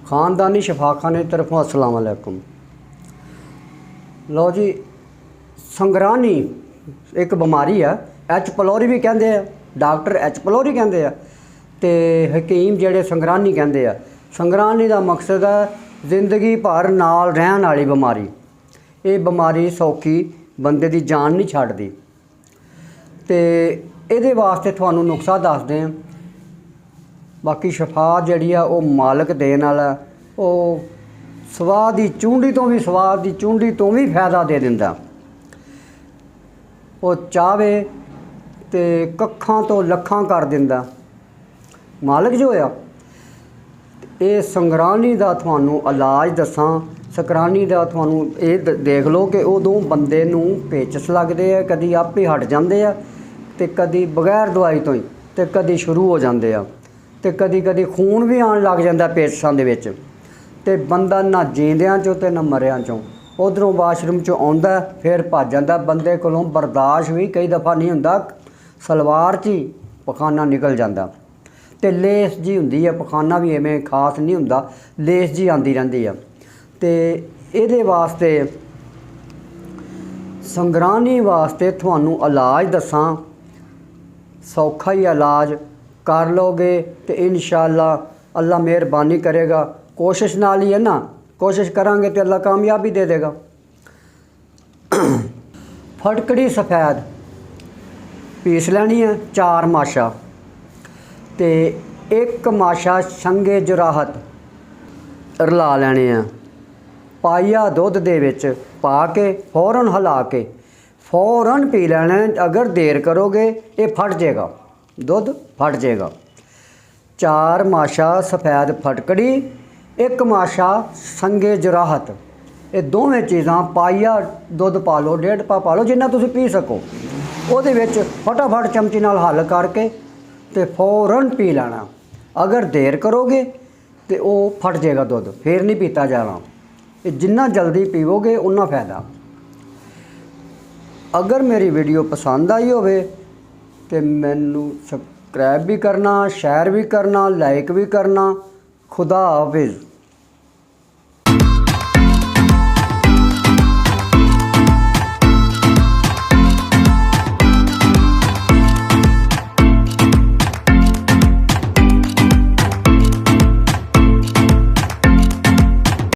खानदानी शफाखाने की तरफों अस्सलाम वालेकुम। लो जी, संगरानी एक बीमारी है, एच पलोरी भी कहते हैं, डॉक्टर एच पलोरी कहते हैं तो हकीम जेडे संगरानी कहते हैं। संगरानी का मकसद है जिंदगी भर नाल रहन वाली बीमारी। ये बीमारी सौखी बंदे की जान नहीं छड्डदी ते इहदे वास्ते तुहानू नुस्खा दसदे हैं। बाकी शफा जिहड़ी आ वो मालक देन वाला, वो स्वाद की चूंडी तो भी स्वाद की चूंडी तो भी फायदा दे दिंदा। वो चाहे तो कखां तो लखां कर दिंदा मालक जो है। ये संगरानी का तुहानू इलाज दसां। संगरानी का तुहानू ये देख लो कि उदों बंदे नूं पेचस लगदे आ, कदी आपे हट जांदे आ ते कदी बगैर दवाई तो ही ते कदी शुरू हो जाते हैं तो कदी कदी खून भी आन लग जाता पेचसां दे विच ते बंदा ना जींदियां चों ते ना मरियां चों। उधरों वाशरूम चों आउंदा फिर भज जांदा। बंदे कोलों बर्दाश्त भी कई दफ़ा नहीं हुंदा, सलवार च ही पखाना निकल जाता ते लेस जी हुंदी है। पखाना भी इवें खास नहीं हुंदा, लेस जी आंदी रहिंदी है। ते इहदे वास्ते संगरानी वास्ते तुहानू इलाज दसां, सौखा ही इलाज कर लोगे तो इंशाअल्लाह अल्लाह मेहरबानी करेगा। कोशिश नाल ही है ना, कोशिश करांगे तो अल्लाह कामयाबी दे देगा। फटकड़ी सफ़ैद पीस लैनी है, 4 माशा ते 1 माशा शंगे जराहत रला लैने हैं। पाइया दुध दे विच पा के फौरन हिला के फौरन पी लेना। अगर देर करोगे ये फट जाएगा, दुध फट जाएगा। 4 माशा सफ़ैद फटकड़ी, 1 माशा संगे जराहत, ये दोवें चीज़ां पाइया दुध पा लो, 1.5 पा पा लो, जिन्ना तुसीं पी सको। ਉਹਦੇ ਵਿੱਚ फटाफट चमची नाल हल करके तो फौरन पी लेना। अगर देर करोगे तो वो फट जाएगा दुध, फिर नहीं पीता जाना। ये जिन्ना जल्दी पीवोगे उन्ना फ़ायदा। अगर मेरी वीडियो पसंद आई होवे तो मैनू सबसक्राइब भी करना, शेयर भी करना, लाइक भी करना। खुदा हाफिज़।